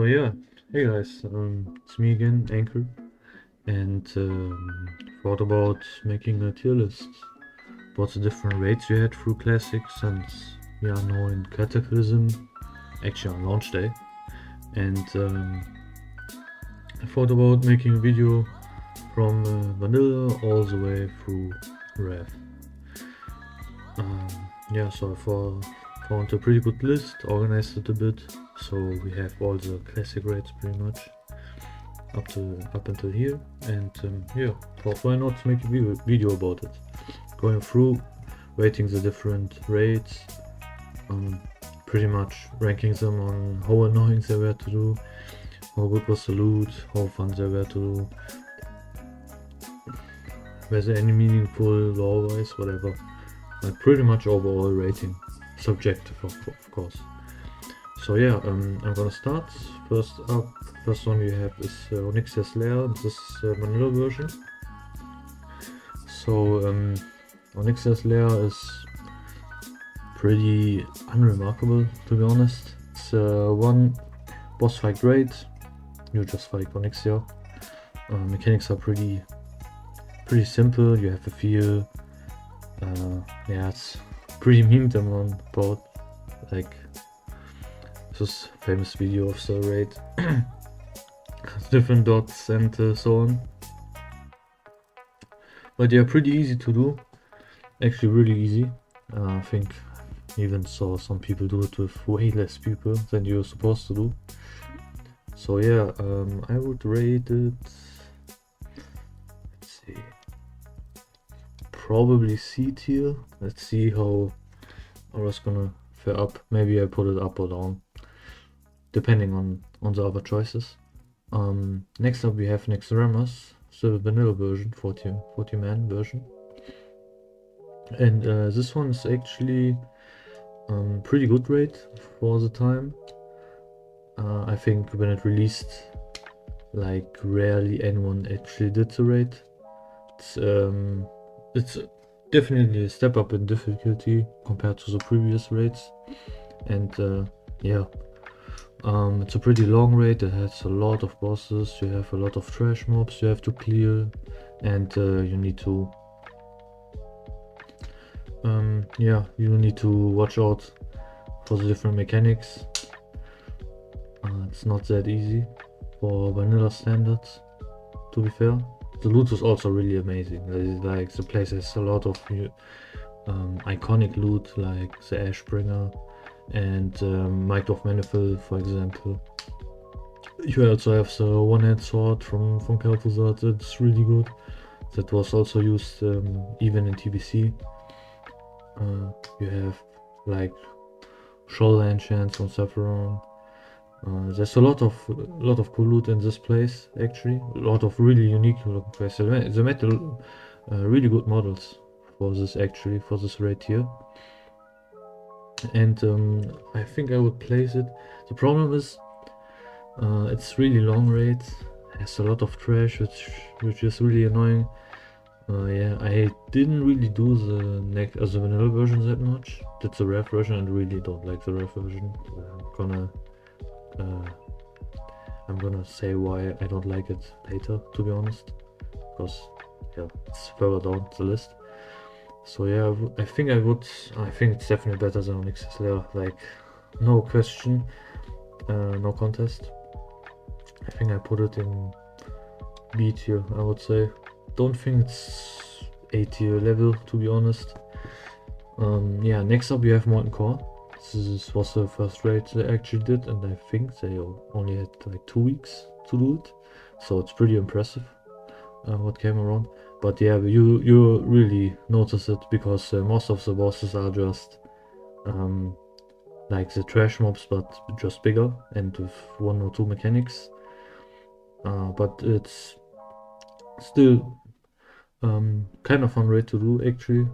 So yeah, hey guys, it's me again, Anchor, and thought about making a tier list. What's the different rates you had through Classic since we are now in Cataclysm, actually on launch day, and I thought about making a video from Vanilla all the way through Rev. Yeah, so I found a pretty good list, organized it a bit, so we have all the classic rates pretty much up until here, and yeah, thought why not make a video about it, going through rating the different rates, pretty much ranking them on how annoying they were to do, how good was the loot, how fun they were to do, was there any meaningful lore wise, whatever, like pretty much overall rating, subjective of course. So yeah, I'm gonna start. First one we have is Onyxia's Lair. This is vanilla version. So Onyxia's Lair is pretty unremarkable, to be honest. It's one boss fight raid. You just fight Onyxia. Mechanics are pretty simple. You have a feel. Yeah, it's pretty memed about, like, this famous video of the raid, different dots and so on. But they are pretty easy to do, actually really easy. I think even saw some people do it with way less people than you're supposed to do. So yeah, I would rate it, let's see, probably C tier. Let's see how I was gonna fare up. Maybe I put it up or down, depending on the other choices. Next up we have Naxxramas, the vanilla version, 40 man version. And this one is actually pretty good raid for the time. I think when it released, like, rarely anyone actually did the raid. It's definitely a step up in difficulty compared to the previous raids, and yeah, it's a pretty long raid. It has a lot of bosses. You have a lot of trash mobs you have to clear, and you need to you need to watch out for the different mechanics. It's not that easy for vanilla standards, to be fair. The loot is also really amazing. Like, the place has a lot of iconic loot, like the Ashbringer and Might of Manifold, for example. You also have the one-hand sword from Kel'Thuzad. That's really good. That was also used even in TBC. You have, like, shoulder enchants from Sapphiron. There's a lot of cool loot in this place, actually. A lot of really unique looking places. They made really good models for this, actually, for this raid here. And I think I would place it. The problem is it's really long raid, has a lot of trash, which is really annoying. Yeah, I didn't really do the vanilla version that much. That's the rare version, and really don't like the rare version. I'm gonna say why I don't like it later, to be honest, because yeah, it's further down the list. So yeah, I think it's definitely better than Onyxia's Lair, like, no question, no contest. I think I put it in B tier, I would say. Don't think it's A tier level, to be honest. Yeah, next up we have Molten Core. This was the first raid they actually did, and I think they only had like 2 weeks to do it, so it's pretty impressive what came around. But yeah, you really notice it, because most of the bosses are just like the trash mobs, but just bigger and with 1 or 2 mechanics. But it's still kind of fun raid to do, actually.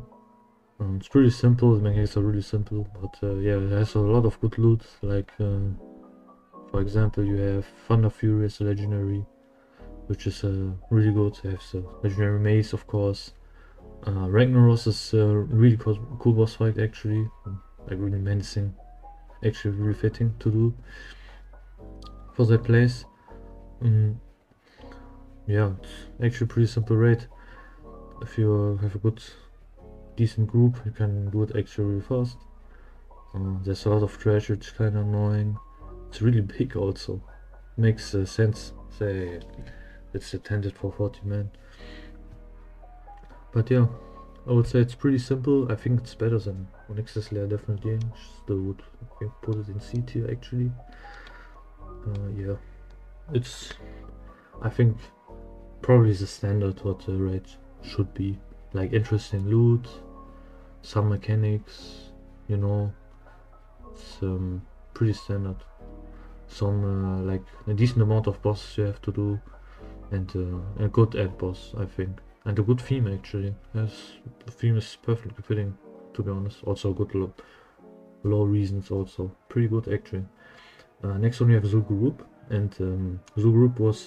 It's pretty simple. The mechanics are really simple, but yeah, it has a lot of good loot. Like, for example, you have Thunder Fury as a legendary, which is really good. You have the legendary mace, of course. Ragnaros is a really cool boss fight, actually, like really menacing, actually really fitting to do. for that place. Yeah, it's actually pretty simple raid. If you have a good, decent group, you can do it actually really fast. There's a lot of trash, which is kind of annoying. It's really big also. Makes sense. Say it's intended for 40 men. But yeah, I would say it's pretty simple. I think it's better than Onyxia's Lair, definitely. Still would put it in C tier actually. Yeah, it's, I think, probably the standard what the raid should be. Like interesting loot, some mechanics, you know. It's pretty standard. Some like a decent amount of bosses you have to do, and a good end boss, I think, and a good theme actually. Yes, the theme is perfectly fitting, to be honest. Also good low reasons, also pretty good actually. Next one we have Zul'Gurub, and Zul'Gurub was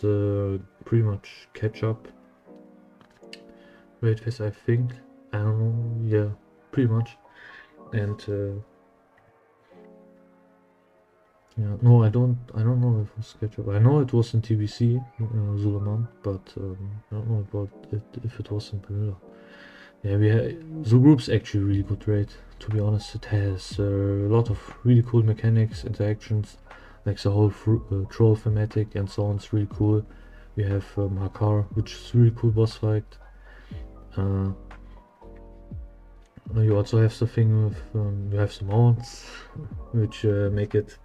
pretty much catch up raid phase, I think. I don't know, yeah, pretty much. And yeah, no, I don't know if it was catch up. I know it was in TBC, Zul'Aman, but I don't know about it if it was in Vanilla. Yeah, Zul'Gurub's actually really good raid, to be honest. It has a lot of really cool mechanics, interactions, like the whole troll thematic and so on. It's really cool. We have Hakar, which is really cool boss fight. You also have the thing with you have some mounts, which make it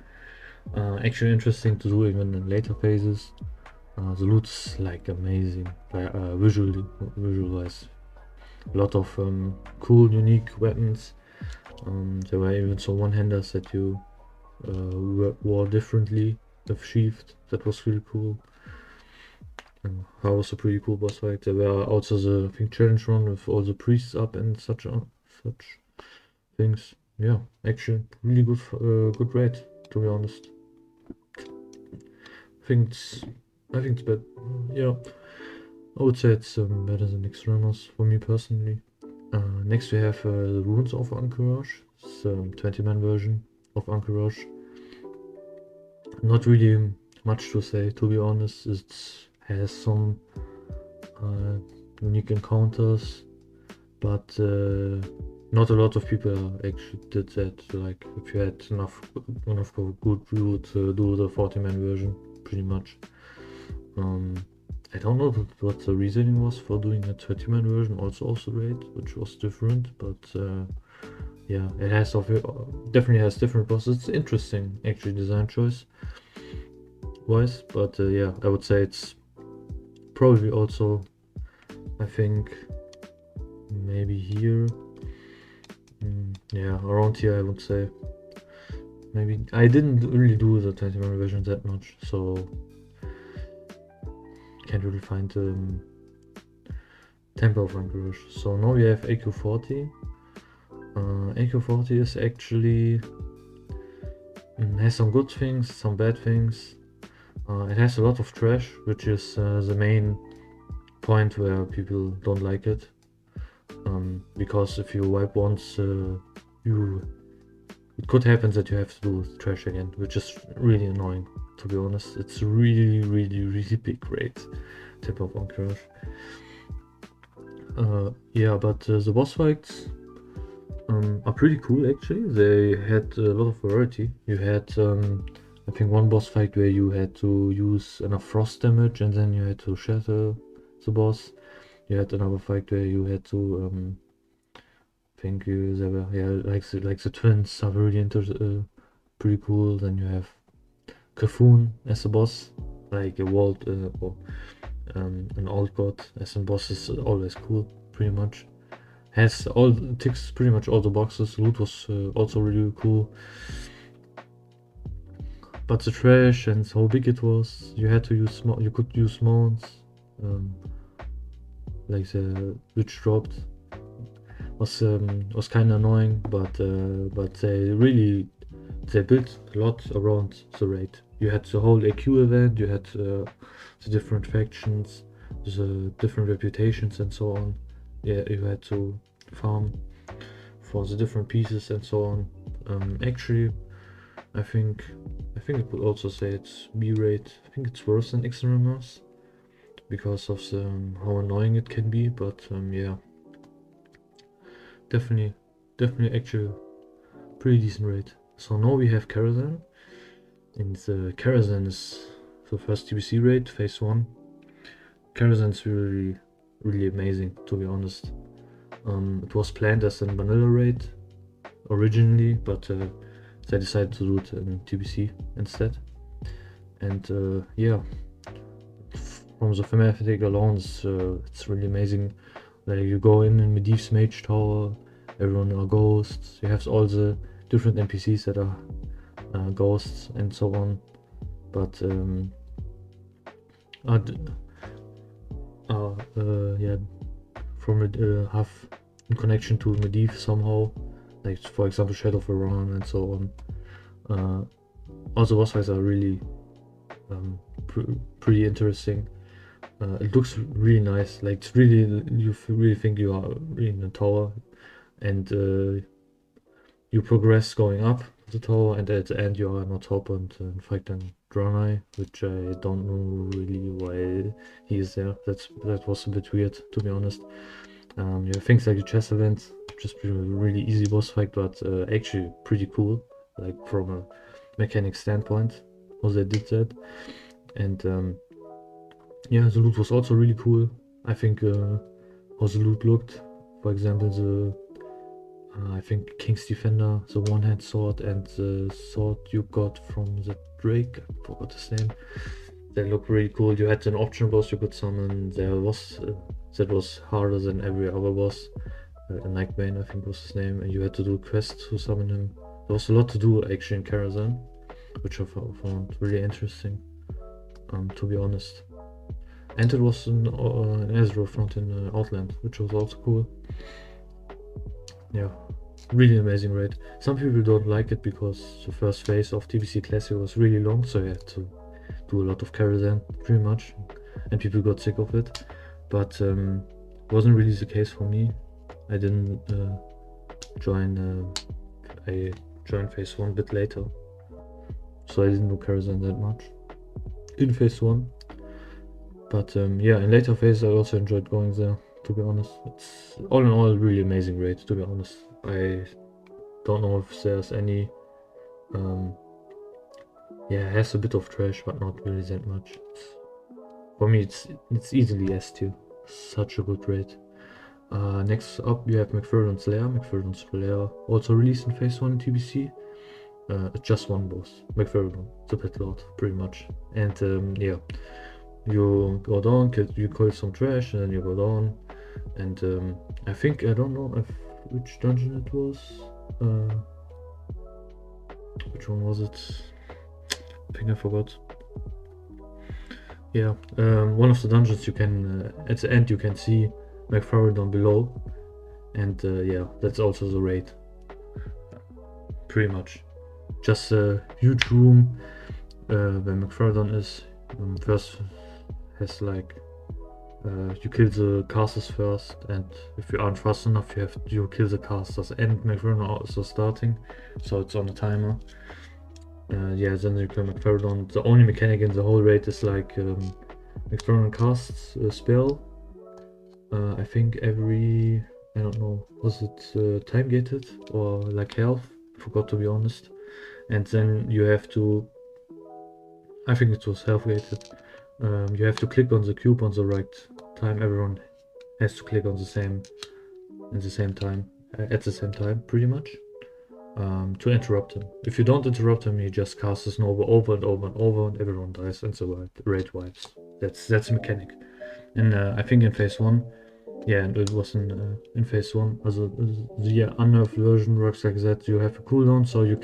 actually interesting to do even in later phases. The loot's like amazing, visual-wise. A lot of cool, unique weapons. There were even some one-handers that you wore differently with sheathed. That was really cool. That was a pretty cool boss fight. There were also the challenge run with all the priests up and such things. Yeah, actually really good raid, to be honest. I think it's better. Yeah, I would say it's better than Naxxramas for me personally. Next we have the Runes of Ahn'Qiraj. It's 20-man version of Ahn'Qiraj. Not really much to say, to be honest. It has some unique encounters, but not a lot of people actually did that. Like if you had enough good, you would do the 40-man version pretty much. I don't know what the reasoning was for doing a 20-man version also of the raid, which was different, but yeah, it has definitely has different bosses. It's interesting actually, design choice wise, but yeah, I would say it's probably also, I think, maybe here, yeah, around here I would say. Maybe I didn't really do the 20-man version that much, so can't really find Temple of Ahn'Qiraj. So now we have AQ40. AQ40 is actually has some good things, some bad things. It has a lot of trash, which is the main point where people don't like it. Because if you wipe once, it could happen that you have to do trash again, which is really annoying, to be honest. It's really big raid, Temple of Ahn'Qiraj. Yeah, but the boss fights are pretty cool actually. They had a lot of variety. You had I think one boss fight where you had to use enough frost damage and then you had to shatter the boss. You had another fight where you had to think they were, yeah, like the twins are really pretty cool. Then you have Kafoon as a boss, like a world or an old god as a boss is always cool, pretty much. Ticks pretty much all the boxes. Loot was also really cool. But the trash and how big it was, you had to use you could use mounts, like the which dropped was kind of annoying, but they built a lot around the raid. You had the whole AQ event, you had the different factions, the different reputations and so on. Yeah, you had to farm for the different pieces and so on. Actually, I think think I could also say it's B rate. I think it's worse than Naxxramas because of the, how annoying it can be, but yeah, definitely actually pretty decent rate. So now we have Karazhan, and the Karazhan is the first TBC raid, phase 1. Karazhan is really amazing, to be honest. It was planned as a vanilla raid originally, but they decided to do it in TBC instead. And yeah, from the thematic alone, it's really amazing. Like, you go in Medivh's Mage Tower, everyone are ghosts. You have all the different NPCs that are ghosts and so on. But yeah, from it have in connection to Medivh somehow, like for example Shadow of Iran and so on. Also boss fights are really pretty interesting. It looks really nice, like it's really, you really think you are in a tower, and you progress going up the tower, and at the end you are on top and fighting Draenei, which I don't know really why he is there. That was a bit weird, to be honest. You have things like the chess event, just a really easy boss fight, but actually pretty cool, like from a mechanic standpoint, how they did that. And yeah, the loot was also really cool. I think how the loot looked, for example, the I think King's Defender, the one-hand sword, and the sword you got from the Drake, I forgot his name. They look really cool. You had an option boss you could summon. There was that was harder than every other boss. Nightbane, I think was his name, and you had to do quests to summon him. There was a lot to do actually in Karazhan, which I found really interesting, to be honest. And it was in Azeroth, not in Outland, which was also cool. Yeah, really amazing raid. Some people don't like it because the first phase of TBC Classic was really long, so you had to do a lot of Karazhan, pretty much, and people got sick of it. But wasn't really the case for me. I didn't join. I joined phase 1 a bit later, so I didn't do Karazhan that much in phase 1. But yeah, in later phases I also enjoyed going there, to be honest. It's all in all a really amazing raid, to be honest. I don't know if there's any yeah, it has a bit of trash, but not really that much. For me it's easily S tier. Such a good raid. Next up you have Magtheridon's Lair. Magtheridon's Lair also released in phase 1 in TBC. Just one boss, Magtheridon, the Pet Lord, pretty much. And yeah, you go down, you kill some trash, and then you go down, and I think, I don't know which dungeon it was. Which one was it? I think I forgot. Yeah, one of the dungeons you can, at the end you can see Magtheridon below, and yeah, that's also the raid. Pretty much. Just a huge room where Magtheridon is. First has like you kill the casters first, and if you aren't fast enough you kill the casters and Magtheridon also starting, so it's on a timer. Yeah, then you kill Magtheridon. The only mechanic in the whole raid is like Magtheridon casts a spell. I think every, I don't know, was it time gated or like health? I forgot, to be honest. And then you have to, I think it was health gated. You have to click on the cube on the right time. Everyone has to click on the same at the same time, pretty much, to interrupt him. If you don't interrupt him, he just casts a snowball over and over and over, and everyone dies, and so raid wipes. That's the mechanic. And I think in phase 1, yeah, and it was in phase 1. Also, the unnerved version works like that. You have a cooldown, so you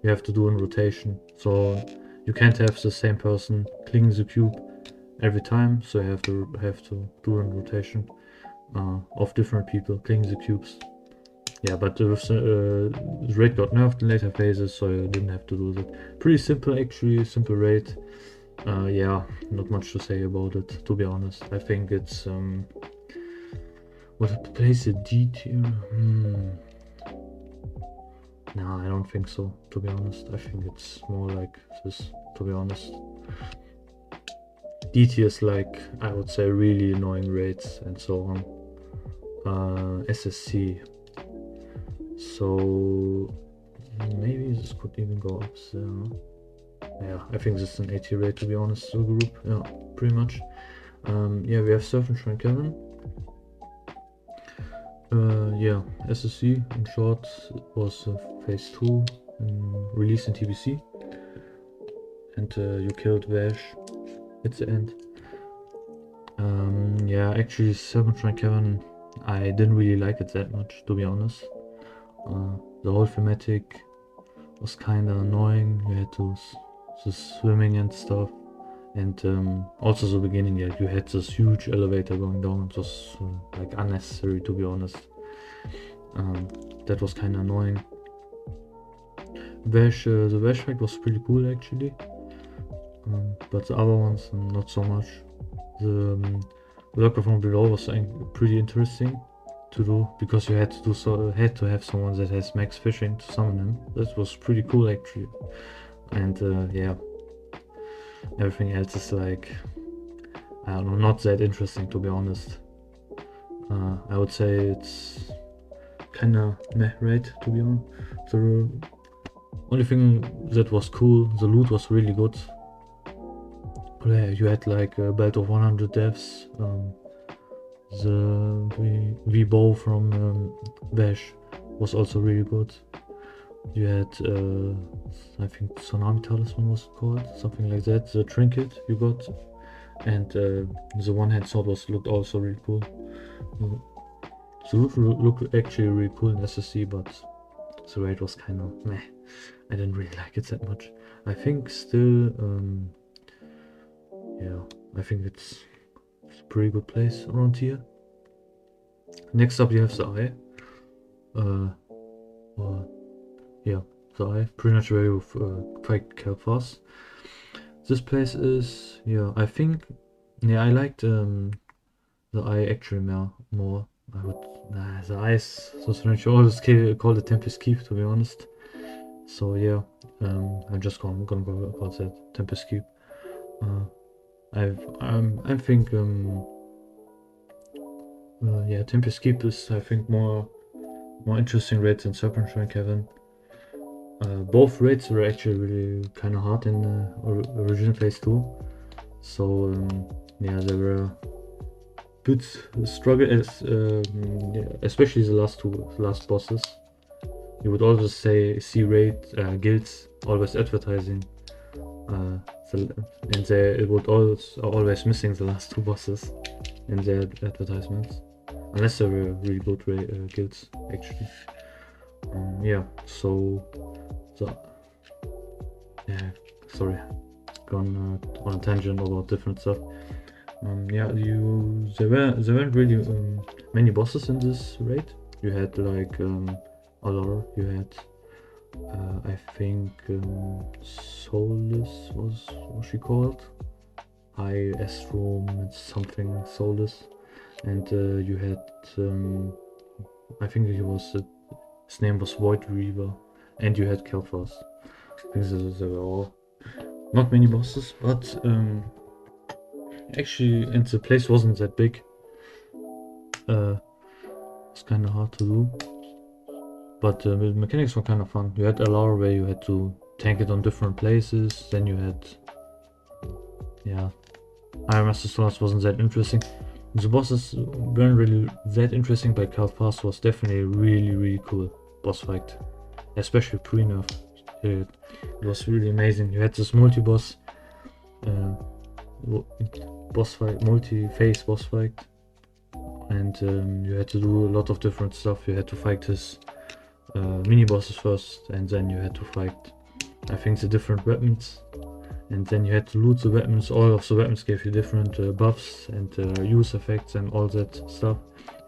have to do in rotation. So you can't have the same person clicking the cube every time, so you have to do in rotation of different people clicking the cubes. Yeah, but the raid got nerfed in later phases, so you didn't have to do that. Pretty simple, actually, simple raid. Yeah, not much to say about it, to be honest. I think it's what place a D tier? No, I don't think so, to be honest. I think it's more like this, to be honest. DT is like, I would say, really annoying raids and so on. SSC. So maybe this could even go up there. Yeah, I think this is an 80 raid, to be honest. Zul'Gurub, yeah, pretty much. Yeah, we have Serpentshrine Cavern. Yeah, SSC in short was phase 2 released in TBC, and you killed Vash at the end. Yeah, actually Serpentshrine Cavern, I didn't really like it that much, to be honest. The whole thematic was kinda annoying. You had to the swimming and stuff, and also the beginning, yeah, you had this huge elevator going down. It was like unnecessary, to be honest. That was kinda annoying. Vash, the Vash fight was pretty cool actually, but the other ones not so much. The worker from below was pretty interesting to do, because you had to have someone that has max fishing to summon him. That was pretty cool actually. And yeah, everything else is like, I don't know, not that interesting, to be honest. I would say it's kinda meh raid, to be honest. The only thing that was cool, the loot was really good. Yeah, you had like a belt of 100 deaths. The V-bow from Vash was also really good. You had, I think Tsunami Talisman was called, something like that. The trinket you got, and the one-hand sword looked also really cool. The loot looked actually really cool in SSC, but the raid was kind of meh. I didn't really like it that much. I think still, yeah, I think it's a pretty good place around here. Next up you have the Eye. Yeah, the Eye, pretty much where you fight Kel'Thas. This place is, yeah, I think, yeah, I liked the Eye actually more. The Eye is so strange. You always call it Tempest Keep, to be honest. So yeah, I'm just gonna go about that Tempest Keep. I think yeah, Tempest Keep is, I think, more interesting raids than Serpentshrine Cavern. Both raids were actually really kind of hard in the original phase 2. So yeah, there were bit struggle as yeah, especially the last bosses. You would always see raid guilds always advertising, and it would always missing the last 2 bosses in their advertisements, unless they were really good guilds actually. Yeah, so yeah, sorry, gone on a tangent about different stuff. Yeah, there weren't really many bosses in this raid. You had like Ulduar, you had I think Soulless was what she called. Estrom and something Soulless, and you had I think his name was Void Reaver, and you had Kel'Thas. I think they were all not many bosses, but actually, and the place wasn't that big. It's kind of hard to do, but the mechanics were kind of fun. You had Alar where you had to tank it on different places. Then you had, yeah, Iron Master Stars wasn't that interesting. The bosses weren't really that interesting, but Kel'Thas was definitely really cool boss fight, especially pre-nerf. It was really amazing. You had this multi-boss fight, multi-phase boss fight, and you had to do a lot of different stuff. You had to fight his mini bosses first, and then you had to fight, I think, the different weapons, and then you had to loot the weapons. All of the weapons gave you different buffs and use effects and all that stuff.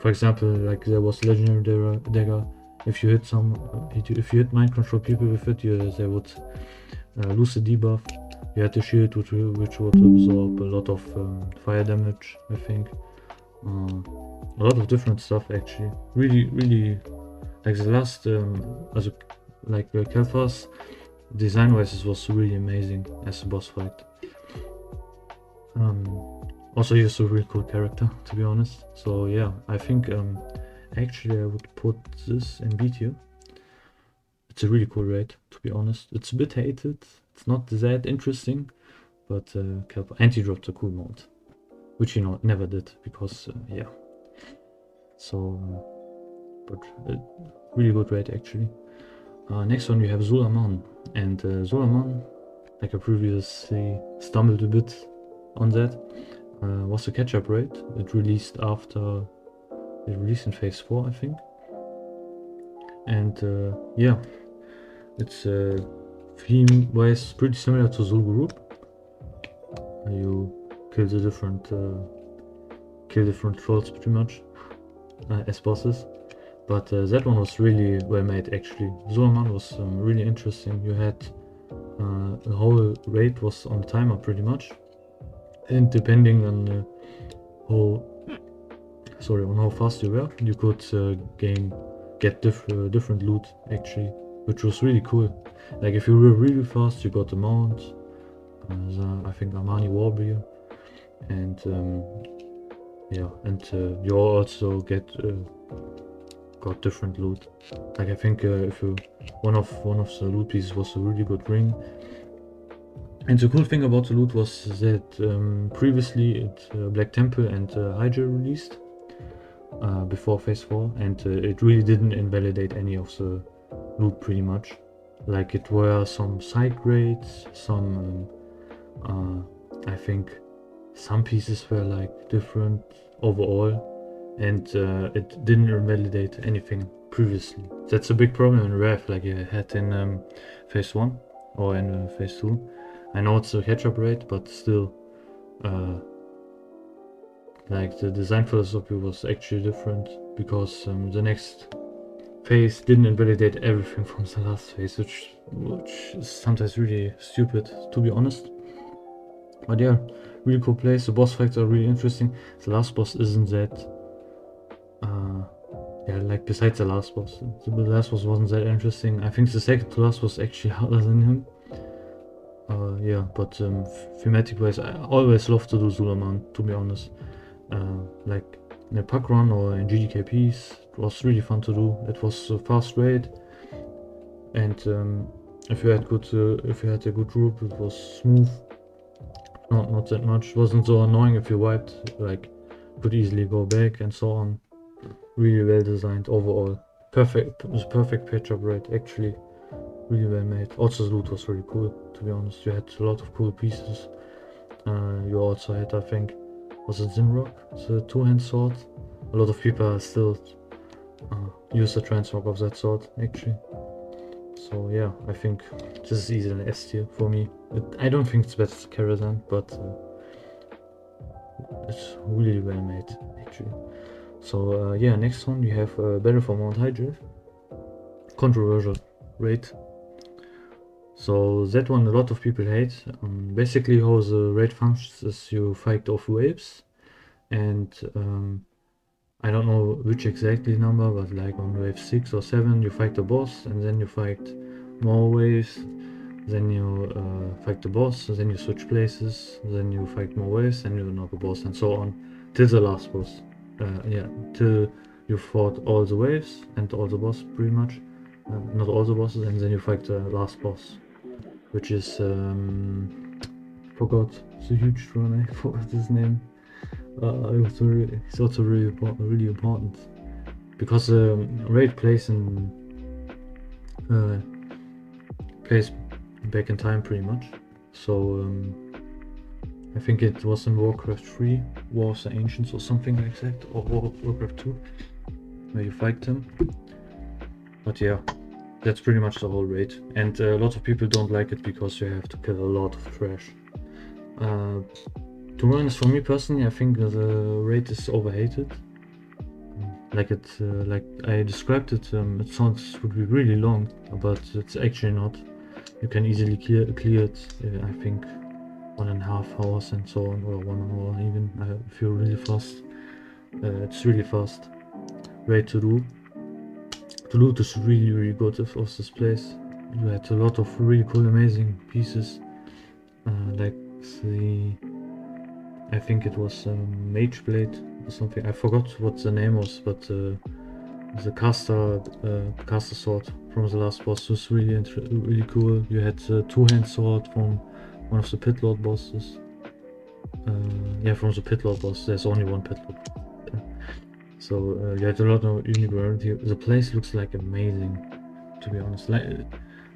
For example, like there was legendary dagger. If you hit mind control people with it, they would lose the debuff. You had the shield, which would absorb a lot of fire damage, I think. A lot of different stuff actually. Really, like the last, like Kel'Thas, design-wise, it was really amazing as a boss fight. Also, he's a really cool character, to be honest. So yeah, I think actually I would put this in B tier. It's a really cool raid, to be honest. It's a bit hated. It's not that interesting, but and he dropped a cool mode, which he never did because yeah. So, but really good raid actually. Next one we have Zul'Aman, and Zul'Aman, like I previously stumbled a bit on that, was a catch-up raid. It released after it released in phase 4, I think. And yeah, it's theme-wise pretty similar to Zul'Gurub. You kill the different trolls pretty much as bosses. But that one was really well made actually. Zul'Aman was really interesting. You had the whole raid was on timer pretty much, and depending on how fast you were, you could get different loot actually, which was really cool. Like if you were really fast, you got the mount, I think Armani Warbeer, and yeah, and you also got different loot. Like I think if you one of the loot pieces was a really good ring. And the cool thing about the loot was that previously Black Temple and Hyjal released before phase 4, and it really didn't invalidate any of the loot pretty much. Like it were some side grades, some I think some pieces were like different overall, and it didn't invalidate anything previously. That's a big problem in Rev, like you had in phase 1 or in phase 2. I know it's a catch-up raid, but still, like the design philosophy was actually different, because the next phase didn't invalidate everything from the last phase, which is sometimes really stupid, to be honest. But yeah, really cool place. The boss fights are really interesting. The last boss isn't that yeah, like besides the last boss, the last boss wasn't that interesting. I think the second to last was actually harder than him. Yeah, but thematic wise, I always love to do Zul'Aman, to be honest. Like in a pack run or in GDKPs, it was really fun to do. It was a fast raid, and if you had a good group, it was smooth. Not that much. It wasn't so annoying if you wiped. Like, could easily go back and so on. Really well designed overall. Perfect. It was a perfect patch-up raid actually. Really well made. Also the loot was really cool, to be honest. You had a lot of cool pieces. You also had, I think, was it Zimrock? The two-hand sword. A lot of people still use the transmog of that sword actually. So yeah, I think this is easily an S tier for me. I don't think it's better than Karazhan, but it's really well made actually. So yeah, next one we have Battle for Mount Hyjal. Controversial raid. So that one a lot of people hate. Basically how the raid functions is you fight off waves, and I don't know which exactly number, but like on wave 6 or 7 you fight the boss, and then you fight more waves, then you fight the boss, then you switch places, then you fight more waves, then you knock a boss, and so on till the last boss. Yeah, till you fought all the waves and all the boss pretty much. Not all the bosses, and then you fight the last boss, which is forgot the huge one. I forgot his name. It's also really important because raid plays back in time pretty much. So I think it was in Warcraft 3, War of the Ancients or something like that, or Warcraft 2, where you fight them. But yeah, that's pretty much the whole raid, and a lot of people don't like it because you have to kill a lot of trash. To be honest, for me personally, I think the raid is overhated. Like I described it, it sounds would be really long, but it's actually not. You can easily clear it. I think 1.5 hours and so on, or 1 hour even. If you're really fast, it's really fast raid to do. The loot is really good of this place. You had a lot of really cool, amazing pieces, like the, I think it was Mage Blade or something. I forgot what the name was, but the caster sword from the last boss was really cool. You had the two-hand sword from one of the Pit Lord bosses. Yeah, from the Pit Lord boss. There's only one Pit Lord. So you had a lot of unique. The place looks like amazing, to be honest. Like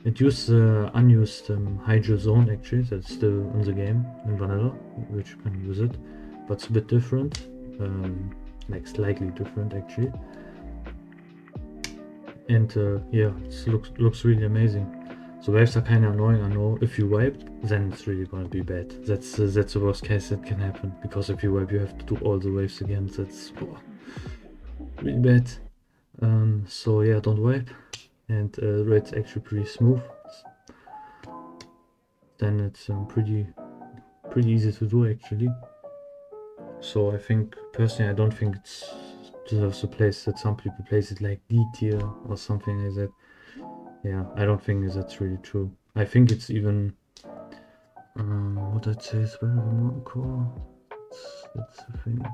it used unused Hyjal zone actually. That's still in the game in vanilla, which you can use it, but it's a bit different, like slightly different actually. And yeah, it looks really amazing. So waves are kind of annoying, I know. If you wipe, then it's really gonna be bad. That's the worst case that can happen, because if you wipe, you have to do all the waves again. That's really bad. So yeah, don't wipe. And raid's actually pretty smooth. Then it's pretty easy to do actually. So I think personally, I don't think it's deserves a place that some people place it like D tier or something like that. Yeah, I don't think that's really true. I think it's even what I'd say is better than Molten Core. That's the thing.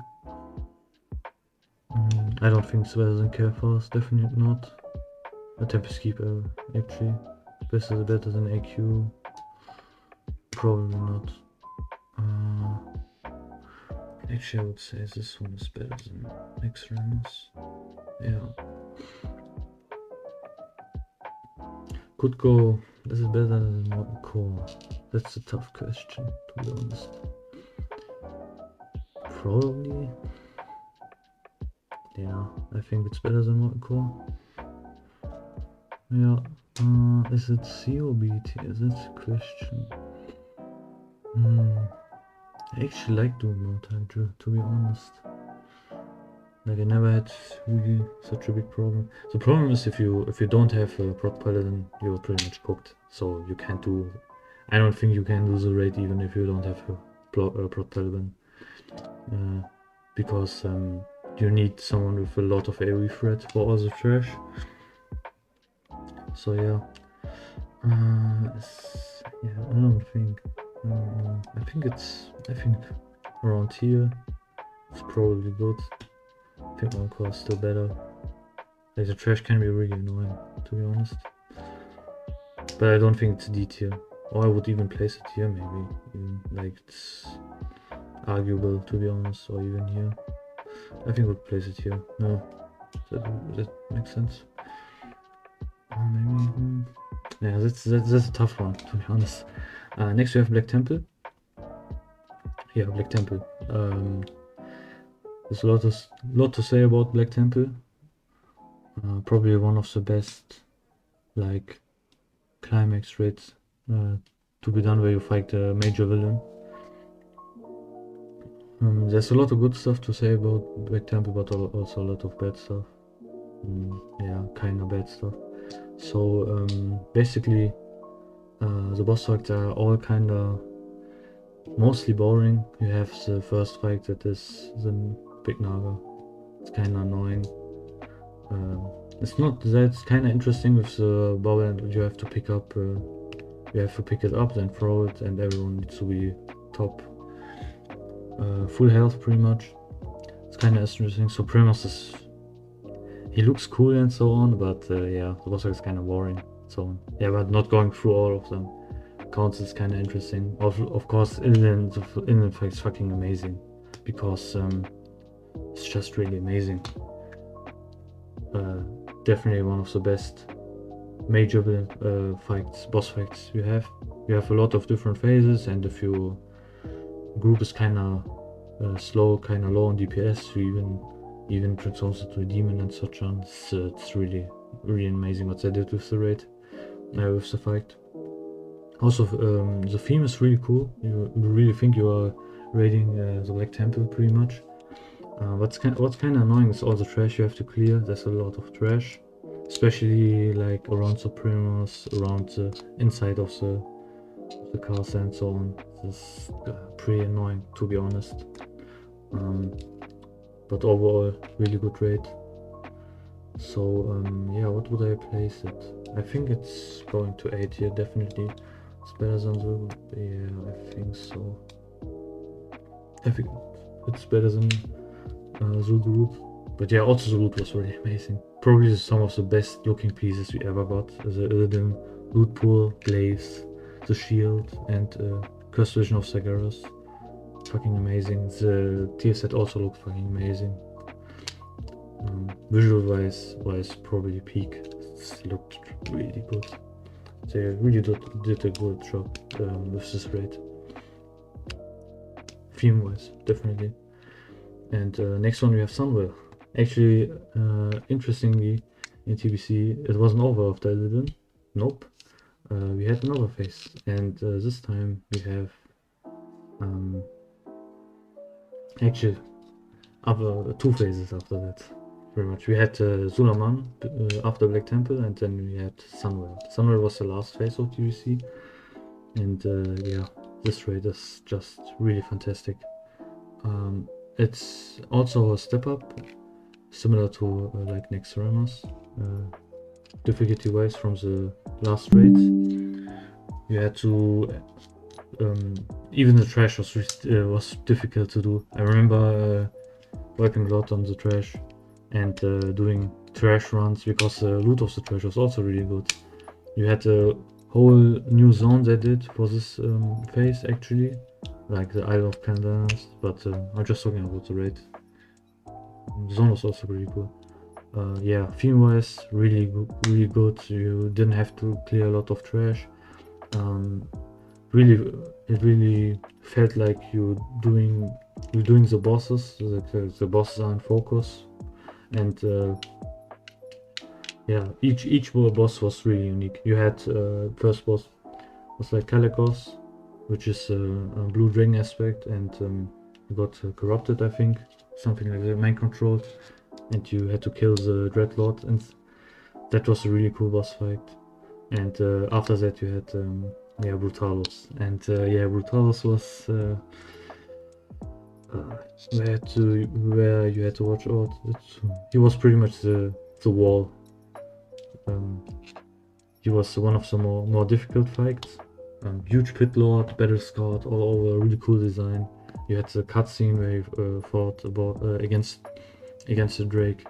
I don't think it's better than Carefast, definitely not. A Tempest Keeper, actually. Better than AQ. Probably not. Actually, I would say this one is better than Naxxramas. Yeah. Could go. This is better than Molten Core. That's a tough question, to be honest. Probably. Yeah, I think it's better than Molten Core. Yeah. Is it C or B tier? That's a question. I actually like doing more time to be honest. Like I never had really such a big problem. The problem is if you don't have a Proc Paladin, you're pretty much cooked. So you can't do. I don't think you can do the raid even if you don't have a Proc Paladin, because you need someone with a lot of AoE threat for all the trash. So yeah, yeah, I don't think. I think around here it's probably good. I think Molten Core is still better. Like the trash can be really annoying, to be honest. But I don't think it's D tier. Or I would even place it here maybe. Even like it's arguable, to be honest, or even here. I think I would place it here. No. That makes sense. Maybe. Yeah, that's a tough one, to be honest. Next we have Black Temple. Yeah, Black Temple. There's a lot to say about Black Temple. Probably one of the best, like, climax raids to be done where you fight a major villain. There's a lot of good stuff to say about Black Temple, but also a lot of bad stuff. Yeah, kinda bad stuff. So basically, the boss fights are all kinda mostly boring. You have the first fight that is the Big Naga. It's kinda annoying. It's not that's kinda interesting with the bow, and you have to pick up. You have to pick it up, then throw it, and everyone needs to be top. Full health pretty much. It's kinda interesting. So Primus is. He looks cool and so on, but yeah, the boss fight is kinda boring. So yeah, but not going through all of them. Counts is kind of interesting. Of course, Inland fight is fucking amazing, because it's just really amazing. Definitely one of the best major boss fights you have. You have a lot of different phases, and if your group is kind of slow, kind of low on DPS, you even transforms into a demon and such on. It's really amazing what they did with the raid, with the fight. Also, the theme is really cool. You really think you are raiding the Black Temple pretty much. What's kind of annoying is all the trash you have to clear. There's a lot of trash, especially like around the Primus, around the inside of the cars and so on. This is pretty annoying, to be honest. But overall, really good raid. So yeah, what would I place it? I think it's going to 8 here, definitely. It's better than the, yeah, I think so. I think it's better than Zul'Gurub. But yeah, also Zul'Gurub was really amazing. Probably some of the best looking pieces we ever got. The Illidan, Loot Pool, Glaives, the Shield, and Cursed Vision of Sargeras. Fucking amazing. The tier set also looked fucking amazing. Visual wise, probably peak. It looked really good. They really did a good job with this raid. Theme wise, definitely. And next one we have Sunwell. Actually, interestingly, in TBC, it wasn't over after Illidan. Nope. We had another phase, and this time we have actually other 2 phases after that. Pretty much. We had Zul'Aman after Black Temple, and then we had Sunwell. Sunwell was the last phase of TBC, and yeah, this raid is just really fantastic. It's also a step up, similar to like Naxxramas, difficulty wise from the last raid. You had to even the trash was difficult to do. I remember working a lot on the trash and doing trash runs because the loot of the trash was also really good. You had a whole new zone they did for this phase actually, like the Isle of Pandas, but I'm just talking about the raid. The zone was also really cool. Yeah, theme wise, really good. You didn't have to clear a lot of trash. It really felt like you're doing the bosses. The bosses are in focus, and yeah, each boss was really unique. You had first boss was like Calicos, which is a blue dragon aspect, and you got corrupted, I think, something like that, mind controlled, and you had to kill the Dreadlord, and that was a really cool boss fight. And after that you had yeah, Brutalos, and yeah, Brutalos was where you had to watch out. He was pretty much the wall. He was one of the more difficult fights. Huge pit lord, battle scarred all over, really cool design. You had the cutscene where you fought against the Drake.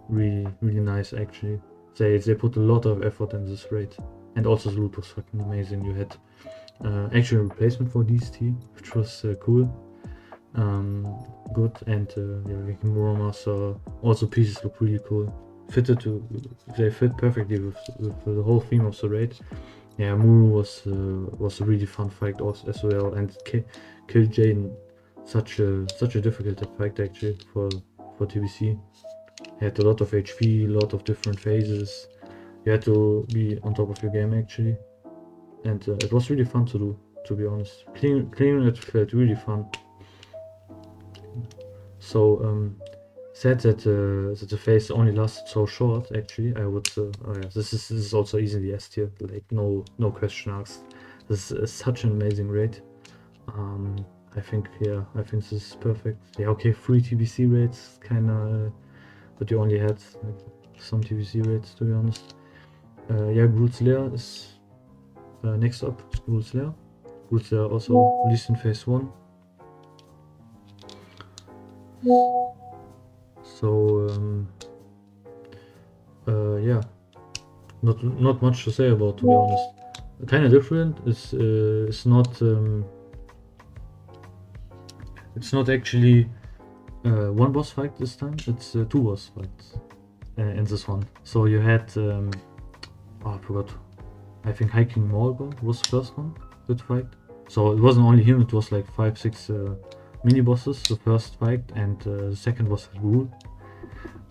Really nice actually. They put a lot of effort in this raid, and also the loot was fucking amazing. You had actually a replacement for DST, which was cool. Good, and yeah, like Muromas, also pieces look really cool. They fit perfectly with the whole theme of the raid. Yeah, Muru was a really fun fight also as well, and killed Jaden. Such a difficult fight actually for TBC. He had a lot of HP, a lot of different phases. You had to be on top of your game actually, and it was really fun to do. To be honest, clearing it felt really fun. So sad that the phase only lasted so short. Actually, I would. Oh yeah, this is also easily S tier. Like no question asked. This is such an amazing raid. I think this is perfect. Yeah, okay, 3 TBC raids, kinda, but you only had like, some TBC raids to be honest. Yeah, Gruul's Lair is next up. Gruul's Lair. Gruul's Lair also released in phase 1. So yeah, not much to say about, to be honest. Kind of different. It's not actually one boss fight this time. It's 2 boss fights in this one. So you had oh, I forgot. I think Hiking Morgul was the first one that fight. So it wasn't only him. It was like 5-6 mini bosses. The first fight, and the second was Gruul.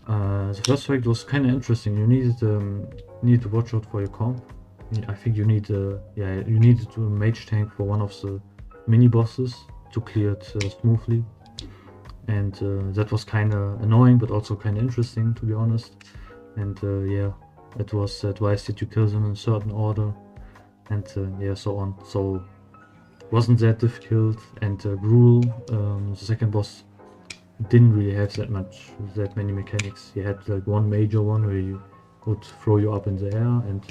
The first fight was kind of interesting. You needed to watch out for your comp. I think you needed a mage tank for one of the mini bosses to clear it smoothly, and that was kind of annoying, but also kind of interesting, to be honest. And yeah, it was advised that you kill them in a certain order, and yeah, so on. So wasn't that difficult. And Gruul, the second boss, didn't really have that many mechanics. You had like one major one where you would throw you up in the air and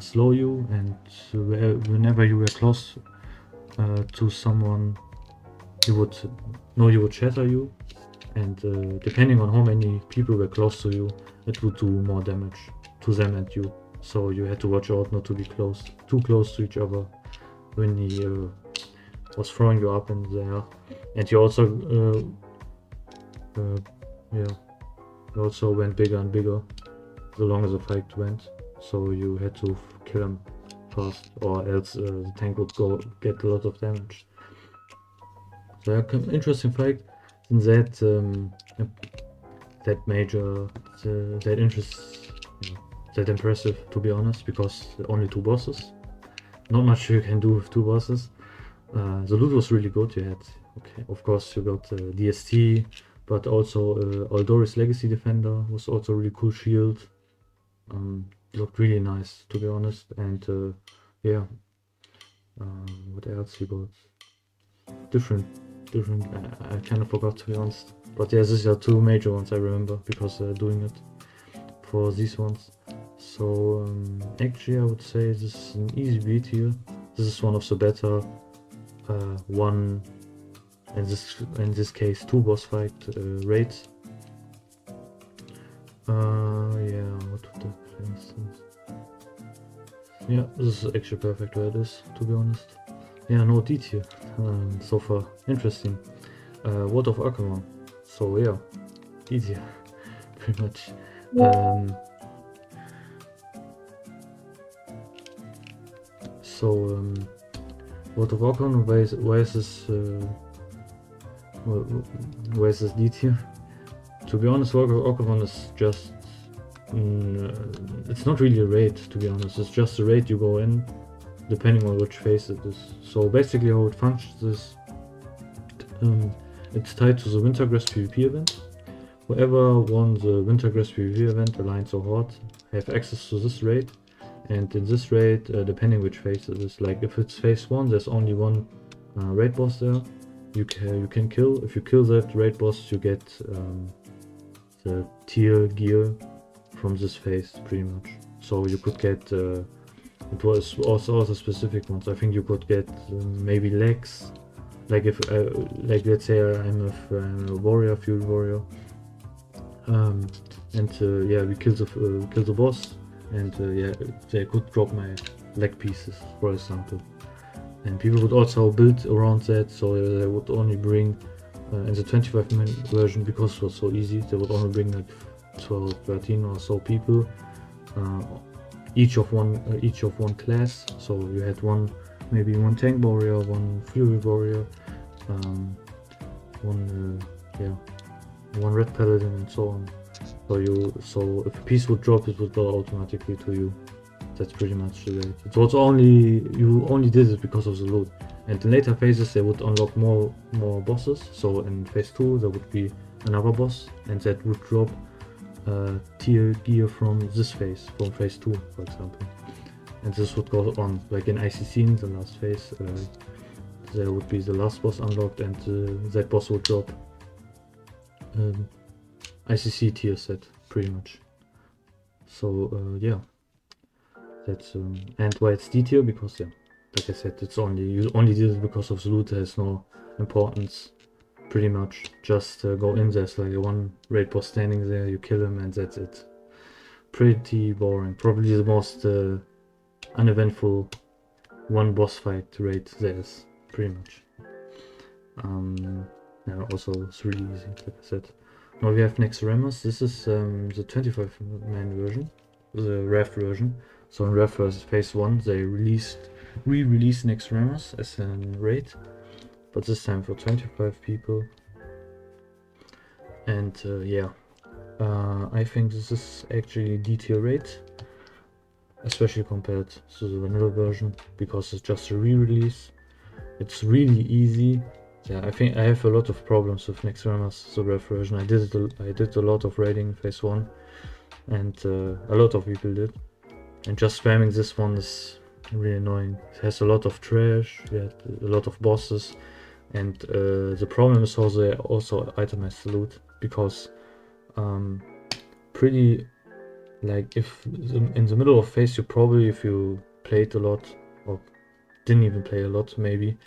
slow you, and whenever you were close to someone, you would shatter you, and depending on how many people were close to you, it would do more damage to them and you. So you had to watch out not to be too close to each other when he was throwing you up in the air. And you also you also went bigger and bigger the longer the fight went, so you had to kill him fast, or else the tank would get a lot of damage. So interesting fight. In that that impressive, to be honest, because only 2 bosses. Not much you can do with 2 bosses. The loot was really good. You had, of course, you got DST, but also Ulduar's Legacy Defender was also a really cool shield. Looked really nice, to be honest. And what else you got? Different. I kind of forgot, to be honest. But yeah, these are 2 major ones I remember because doing it for these ones. So actually, I would say this is an easy beat here. This is one of the better one, in this case 2 boss fight raids. What would that, for instance? Yeah, this is actually perfect where it is, to be honest. Yeah, no D tier so far. Interesting. What of Archavon? So yeah, D tier, pretty much. What of Archavon? Why is this D tier? To be honest, Archavon is just it's not really a raid, to be honest. It's just a raid you go in, depending on which phase it is. So basically how it functions is it's tied to the Wintergrass PvP event. Whoever won the Wintergrass PvP event, Alliance or Horde, have access to this raid. And in this raid, depending which phase it is, like if it's phase 1, there's only one raid boss there you can kill. If you kill that raid boss, you get the tier gear from this phase, pretty much. So you could get it was also specific ones. I think you could get maybe legs, like if like let's say I'm a warrior, field warrior, and we kill the boss, and they could drop my leg pieces, for example. And people would also build around that, so they would only bring in the 25-man version, because it was so easy, they would only bring like 12, 13 or so people, each of one class. So you had maybe one tank warrior, one fury warrior, one red paladin, and so on. So if a piece would drop, it would go automatically to you. That's pretty much the rate. It was you only did it because of the loot. And in later phases they would unlock more bosses. So in phase 2 there would be another boss, and that would drop tier gear from this phase, from phase 2, for example. And this would go on, like in ICC, in the last phase, there would be the last boss unlocked, and that boss would drop ICC tier set, pretty much. So that's and why it's D tier, because like I said, you only did it because of the loot. There's no importance, pretty much. Just go in, there's like one raid boss standing there, you kill him, and that's it. Pretty boring. Probably the most uneventful one boss fight raid there is, pretty much. Also it's really easy, like I said. Now we have Naxxramas. This is the 25-man version, the ref version. So in ref phase 1 they re-released Naxxramas as a raid, but this time for 25 people. And I think this is actually D tier raid, especially compared to the vanilla version, because it's just a re-release. It's really easy. Yeah, I think I have a lot of problems with Naxxramas, the ref version. I did a lot of raiding in phase 1, and a lot of people did. And just spamming this one is really annoying. It has a lot of trash, a lot of bosses. And the problem is also they also itemize the loot, because pretty, like, if in the middle of phase you probably, if you played a lot or didn't even play a lot maybe,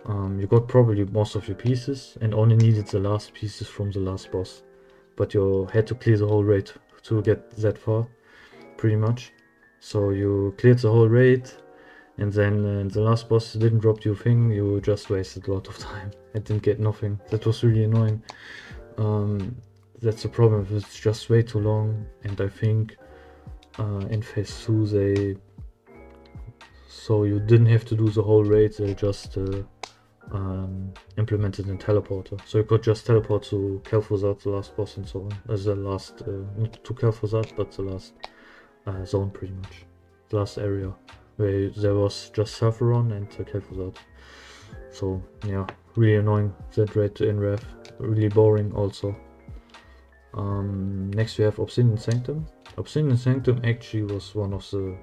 you got probably most of your pieces and only needed the last pieces from the last boss, but you had to clear the whole raid to get that far, pretty much. So you cleared the whole raid, and then the last boss didn't drop you a thing, you just wasted a lot of time and didn't get nothing. That was really annoying. That's the problem, it's just way too long, and I think in phase 2 they, so you didn't have to do the whole raid, they just implemented a teleporter, so you could just teleport to Kel'Thuzad, the last boss, and so on, as the last, not to Kel'Thuzad, but the last zone, pretty much, the last area, where there was just Serpentshrine and Kel'Thuzad. So yeah, really annoying, that raid in Rev, really boring also. Next we have Obsidian Sanctum. Obsidian Sanctum actually was one of the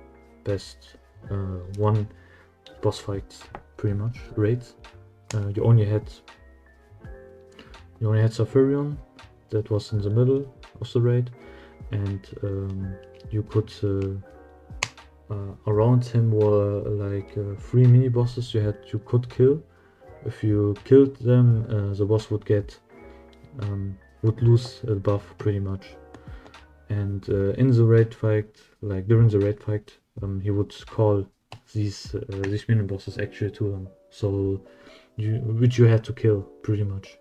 best one boss fights, pretty much, raids. You only had Sapphirion, that was in the middle of the raid, and you could around him were like 3 mini bosses you could kill. If you killed them, the boss would get would lose a buff, pretty much. And in the raid fight, like during the raid fight, he would call these mini bosses actually to them, so which you had to kill, pretty much.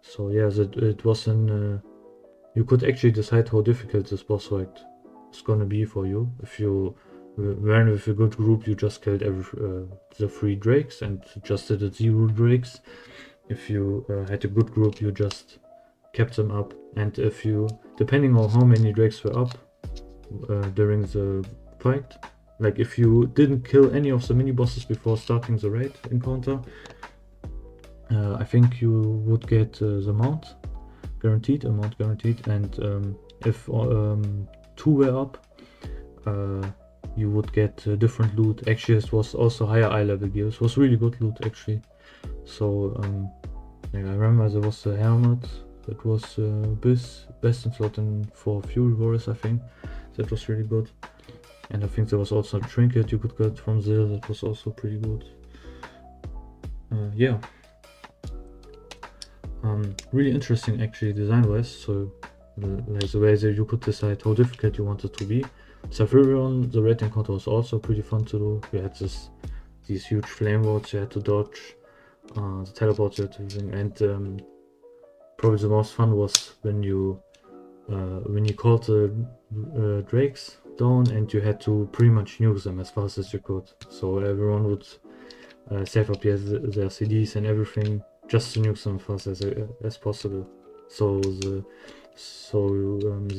So yeah, it was an you could actually decide how difficult this boss fight is gonna be for you. If you ran with a good group, you just killed the 3 drakes and just did it 0 drakes. If you had a good group, you just kept them up, and if you, depending on how many drakes were up during the fight, like if you didn't kill any of the mini bosses before starting the raid encounter, I think you would get the amount guaranteed, and if 2 were up, you would get different loot. Actually, it was also higher eye level gear. It was really good loot, actually. So yeah, I remember there was a helmet that was best in slot for Fury Warriors, I think. That was really good. And I think there was also a trinket you could get from there that was also pretty good. Yeah. Really interesting, actually, design-wise. So like the way that you could decide how difficult you want it to be. Sapphirion, the raid encounter, was also pretty fun to do. You had these huge flame wards you had to dodge, the teleports you had to using, and probably the most fun was when you called the drakes down and you had to pretty much nuke them as fast as you could. So everyone would save up their CDs and everything just to nuke them as fast as possible. So the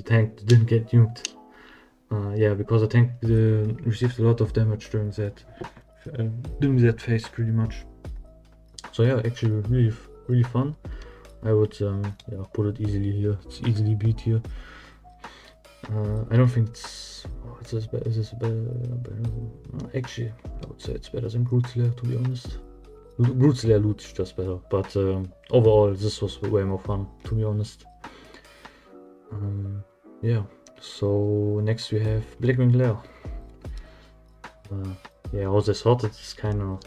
tank didn't get nuked. Yeah, because the tank received a lot of damage during that phase, pretty much. So yeah, actually really fun. I would yeah, put it easily here. It's easily beat here. I don't think it's better. Is this better? Actually, I would say it's better than Gruul's Lair, to be honest. Gruul's Lair loot is just better, but overall this was way more fun, to be honest. Yeah. So next we have Blackwing Lair. Yeah, how they sorted is kind of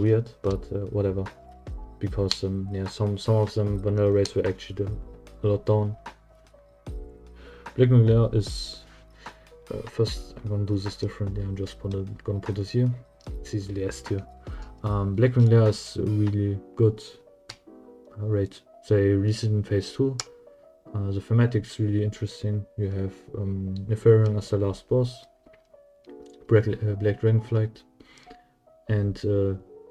weird, but whatever. Because yeah, some of them vanilla raids were actually a lot down. Blackwing Lair is first. I'm gonna do this differently. I'm just gonna put it here. It's easily S tier. Blackwing Lair is a really good raid. They released it in phase 2. The thematic is really interesting. You have Naxxramas as the last boss, Black Dragonflight, and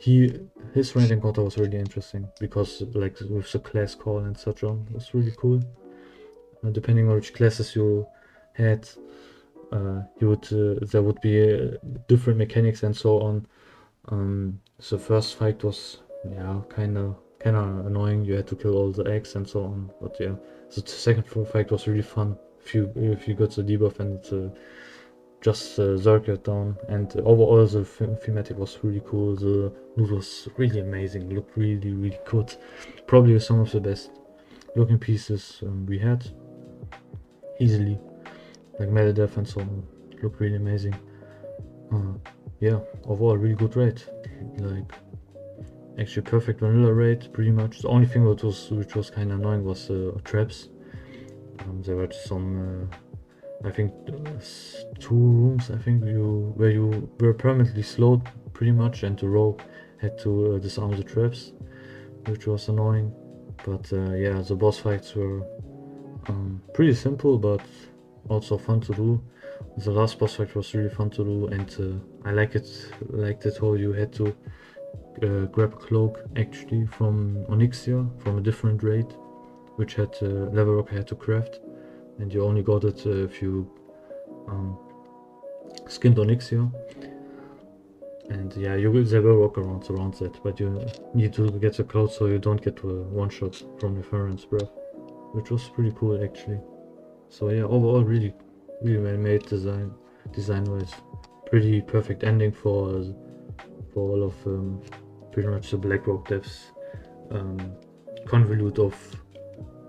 his raid encounter was really interesting because, like, with the class call and such on, it was really cool. Depending on which classes you had, there would be different mechanics and so on. The first fight was, yeah, kind of annoying. You had to kill all the eggs and so on, but yeah, the second fight was really fun if you got the debuff and just Zerker down, and overall the thematic was really cool. The loot was really amazing, looked really good. Probably some of the best looking pieces we had, easily, like Metal Death and so on. Looked really amazing. Yeah, overall really good raid, like actually perfect vanilla raid pretty much. The only thing which was kind of annoying was traps. There were some I think 2 rooms, I think, where you were permanently slowed pretty much, and the rogue had to disarm the traps, which was annoying. But yeah, the boss fights were pretty simple, but also fun to do. The last boss fight was really fun to do, and I liked it how you had to grab a cloak actually from Onyxia, from a different raid, which had Level Rock had to craft, and you only got it if you skinned Onyxia. And yeah, there were workarounds around that, but you need to get the cloak so you don't get one shot from the Farron's breath, which was pretty cool actually. So yeah, overall really well made design wise. Pretty perfect ending for all of pretty much the Blackrock devs. Convolute of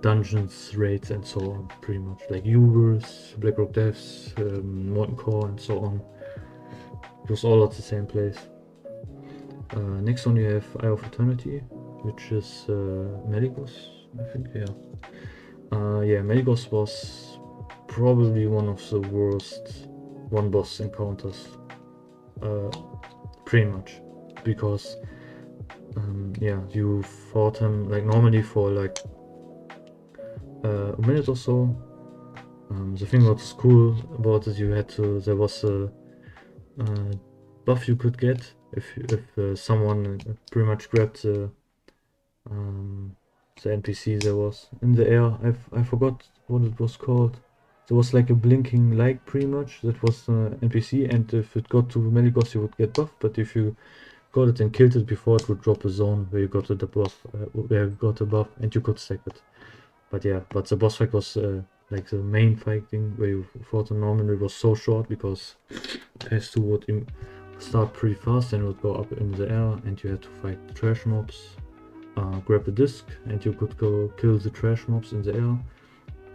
dungeons, raids, and so on, pretty much like Ubers, Blackrock devs, Molten Core, and so on. It was all at the same place. Next one you have Eye of Eternity, which is Meligos, I think. Yeah, Meligos was probably one of the worst one boss encounters, pretty much, because yeah, you fought him like normally for like a minute or so. The thing that was cool about it, there was a buff you could get if someone pretty much grabbed the NPC there was in the air. I forgot what it was called. There was like a blinking light pretty much that was NPC, and if it got to Meligos you would get buff, but if you got it and killed it before, it would drop a zone where you got the buff, where you got a buff, and you could stack it. But yeah, the boss fight was like the main fighting where you fought on normally was so short, because phase 2 would start pretty fast and would go up in the air, and you had to fight trash mobs, grab the disc, and you could go kill the trash mobs in the air,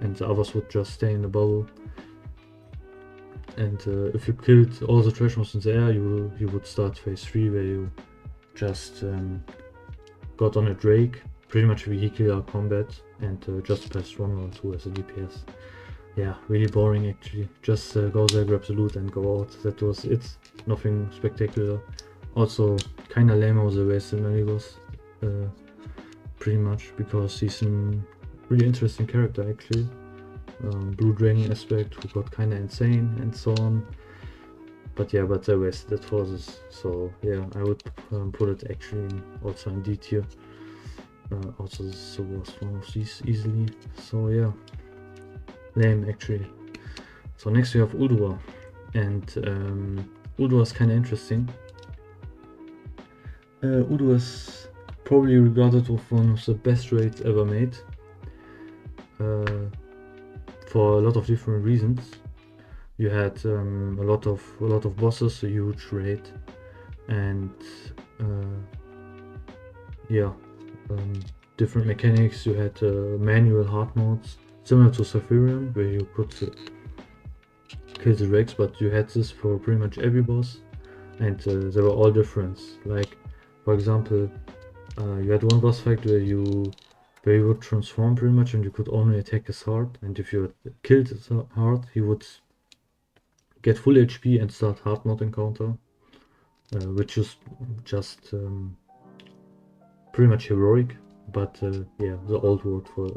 and the others would just stay in the bubble. And if you killed all the trash mobs in the air, you would start phase 3, where you just got on a Drake, pretty much vehicular combat, and just pressed 1 or 2 as a DPS. Yeah, really boring actually. Just go there, grab the loot, and go out. That was it. Nothing spectacular. Also, kinda lame how the race in Meligos, pretty much, because he's a really interesting character actually. Blue Dragon aspect, who got kinda insane and so on. But yeah, they wasted it for this. So yeah, I would put it actually also in D tier. Also, this was one of these easily. So yeah, lame actually. So next we have Ulduar, and Ulduar is kind of interesting. Ulduar is probably regarded as one of the best raids ever made, for a lot of different reasons. You had a lot of bosses, a huge raid, and yeah, different mechanics. You had manual hard modes, similar to Sapphirion, where you could kill the Rex, but you had this for pretty much every boss, and they were all different. Like, for example, you had one boss fight where you would transform pretty much, and you could only attack his heart, and if you had killed his heart, he would get full HP and start hard mode encounter, which is just pretty much heroic. But yeah, the old word for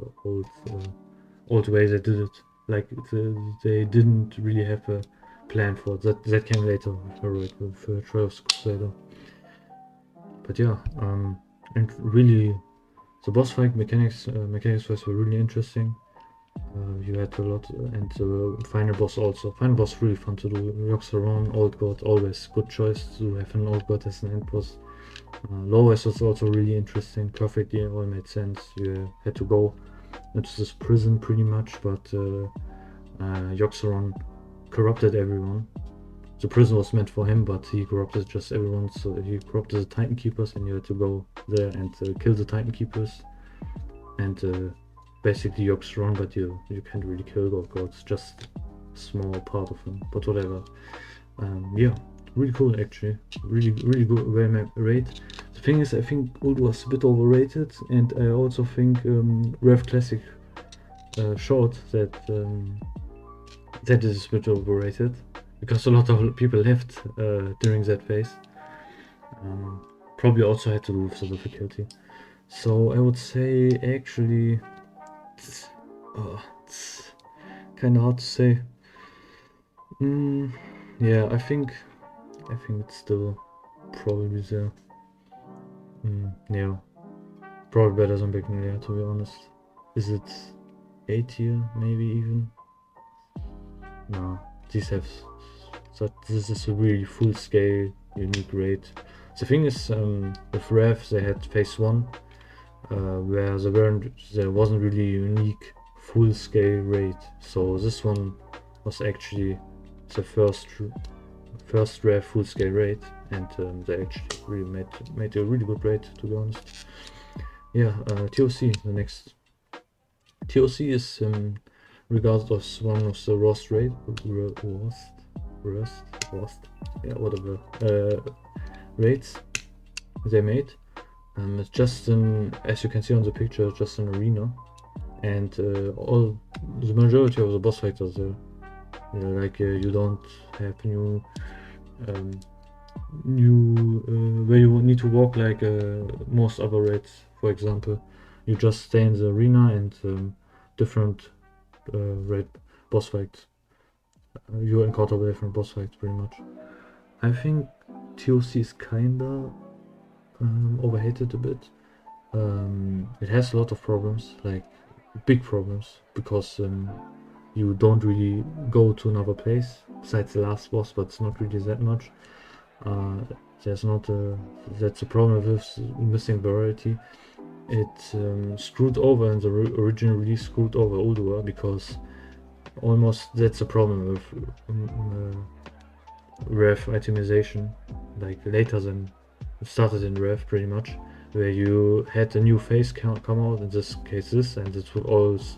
old way they did it. Like, they didn't really have a plan for it. That came later, heroic, with Trials Crusader. But yeah, and really, the boss fight mechanics wise were really interesting. You had a lot, and the final boss also. Final boss really fun to do. Archavon, Old God, always good choice to have an Old God as an end boss. Lowest was also really interesting. Perfectly, all made sense. You had to go into this prison pretty much, but Archavon corrupted everyone. The prison was meant for him, but he corrupted just everyone. So he corrupted the Titan Keepers, and you had to go there and kill the Titan Keepers. And basically you're strong, but you can't really kill gods, just a small part of them. But whatever. Yeah, really cool actually. Really good, well made raid. The thing is, I think Ulduar was a bit overrated, and I also think Rev Classic showed that that is a bit overrated, because a lot of people left during that phase. Probably also had to do with the difficulty. So I would say actually, it's kind of hard to say. Yeah, I think it's still probably there. Yeah, probably better than Blackwing Lair, to be honest. Is it A tier, maybe even? No, these have. So this is a really full-scale, unique raid. The thing is, with Rev, they had phase 1, where there wasn't really a unique full-scale raid. So this one was actually the first Rev full-scale raid, and they actually really made a really good raid, to be honest. Yeah, TOC, the next. TOC is regarded as one of the worst raid, yeah, whatever raids they made. It's just as you can see on the picture, just an arena, and the majority of the boss fights are there. Like you don't have new where you need to walk like most other raids. For example, you just stay in the arena and different raid boss fights. You encounter different boss fights pretty much. I think TOC is kinda overhated a bit. It has a lot of problems, like big problems, because you don't really go to another place besides the last boss, but it's not really that much. That's a problem with missing variety. It screwed over in the original release, screwed over Ulduar, because almost that's a problem with Rev itemization, like later than it started in Rev pretty much, where you had a new phase come out, in this case this, and it would always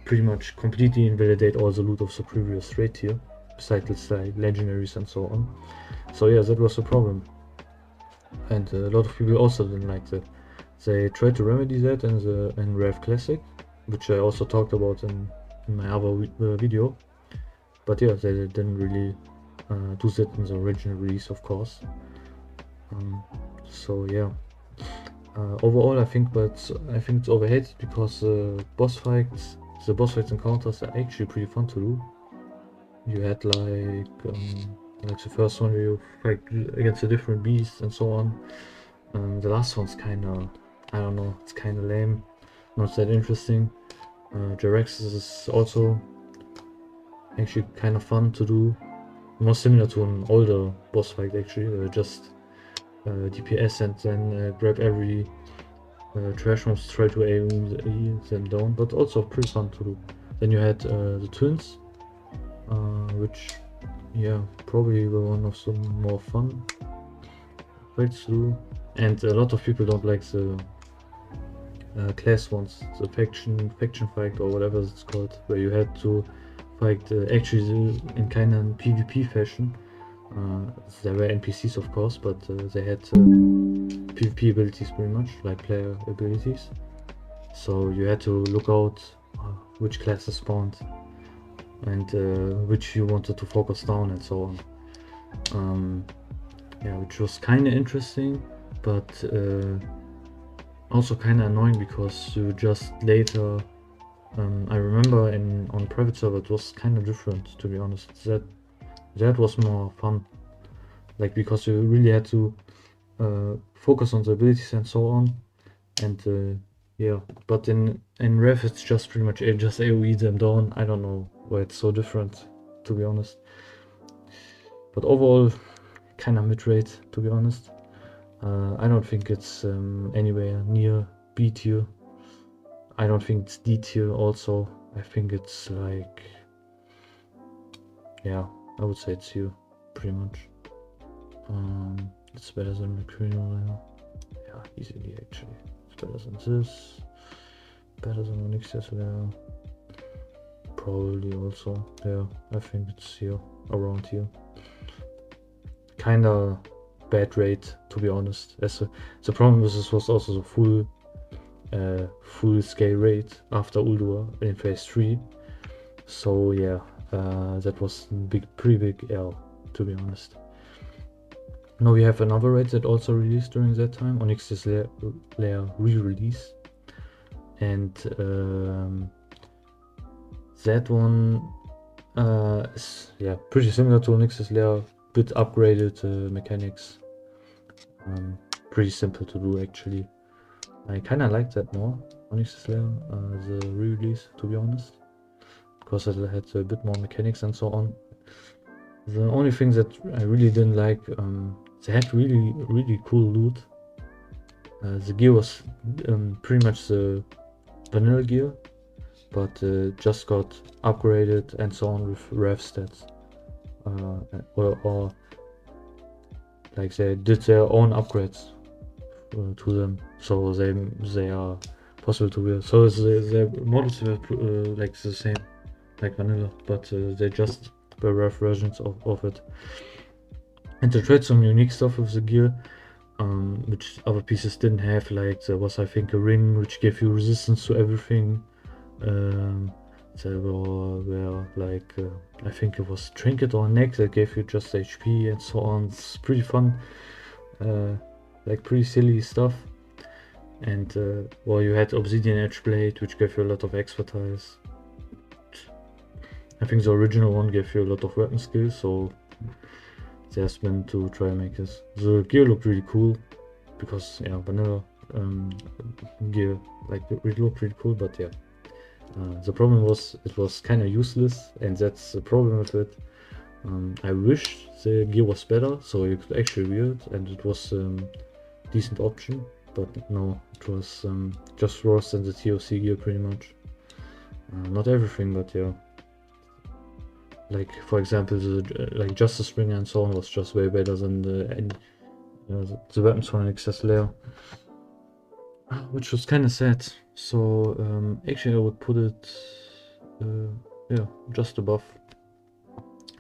pretty much completely invalidate all the loot of the previous raid tier, besides like legendaries and so on. So yeah, that was a problem, and a lot of people also didn't like that. They tried to remedy that in Rev Classic, which I also talked about in my other video, but yeah, they didn't really do that in the original release, of course. So yeah, overall I think it's overhated, because the boss fights encounters are actually pretty fun to do. You had like the first one where you fight against a different beast and so on. The last one's kinda, I don't know, it's kinda lame, not that interesting. Jerax is also actually kind of fun to do, more similar to an older boss fight actually, just DPS and then grab every trash mobs, try to aim them down, but also pretty fun to do. Then you had the twins, which, yeah, probably were one of the more fun fights to do. And a lot of people don't like the class ones, the faction fight or whatever it's called, where you had to fight actually in kind of PvP fashion. There were NPCs of course, but they had PvP abilities pretty much, like player abilities. So you had to look out which classes spawned and which you wanted to focus down and so on. Yeah, which was kind of interesting, but also kind of annoying, because you just later, I remember on private server it was kind of different, to be honest. That was more fun, like, because you really had to focus on the abilities and so on, and yeah. But in Rev it's just pretty much just AoE them down. I don't know why it's so different, to be honest. But overall, kind of mid-rate, to be honest. I don't think it's anywhere near B tier. I don't think it's D tier also. I think it's like, yeah, I would say it's here, pretty much. It's better than the Criminal Lair. Yeah, easily actually. It's better than this. Better than Onyxia's Lair. Probably also. Yeah, I think it's here, around here. Kinda bad rate, to be honest. As the problem with this was also the full scale rate after Ulduar in phase 3. So yeah, that was pretty big L, to be honest. Now we have another raid that also released during that time, Onyxia's Lair re-release. And that one is pretty similar to Onyxia's Lair, bit upgraded mechanics. Pretty simple to do actually. I kinda like that more, Onyxia's Lair, the re-release, to be honest. Because it had a bit more mechanics and so on. The only thing that I really didn't like, they had really cool loot. The gear was pretty much the vanilla gear, but just got upgraded and so on with rev stats. Or like they did their own upgrades to them, so they are possible to wear. So their models were like the same, like vanilla, but they just were rev versions of it. And they tried some unique stuff with the gear, which other pieces didn't have. Like there was, I think, a ring which gave you resistance to everything. There were like I think it was trinket or neck that gave you just HP and so on. It's pretty fun, like pretty silly stuff. And well, you had Obsidian Edge Blade, which gave you a lot of expertise. I think the original one gave you a lot of weapon skills, so there's been to try and make this. The gear looked really cool because yeah, vanilla gear like it looked really cool, but yeah. The problem was it was kind of useless, and that's the problem with it. I wish the gear was better, so you could actually wear it, and it was decent option. But no, it was just worse than the TOC gear pretty much. Not everything, but yeah. Like for example, like Justice Springer and so on was just way better than the weapons from Onyxia's Lair, which was kind of sad. So actually I would put it yeah, just above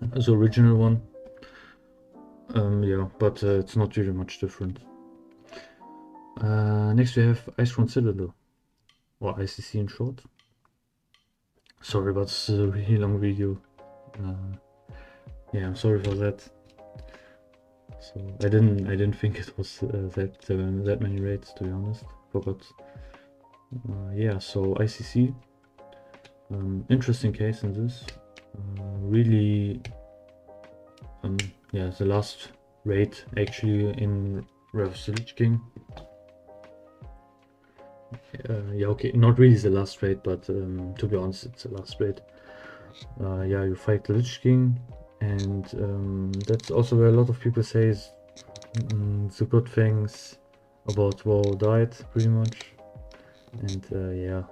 the original one. Yeah, but it's not really much different. Next we have Icecrown Citadel, or ICC in short. Sorry, but it's a really long video. Yeah, I'm sorry for that. So I didn't think it was that many raids, to be honest. Forgot. Yeah, so ICC, interesting case in this. Really, yeah, the last raid actually in Wrath of the Lich King. Yeah, okay, not really the last raid, but to be honest, it's the last raid. Yeah, you fight the Lich King, and that's also where a lot of people say the good things about WoW died, pretty much. And yeah,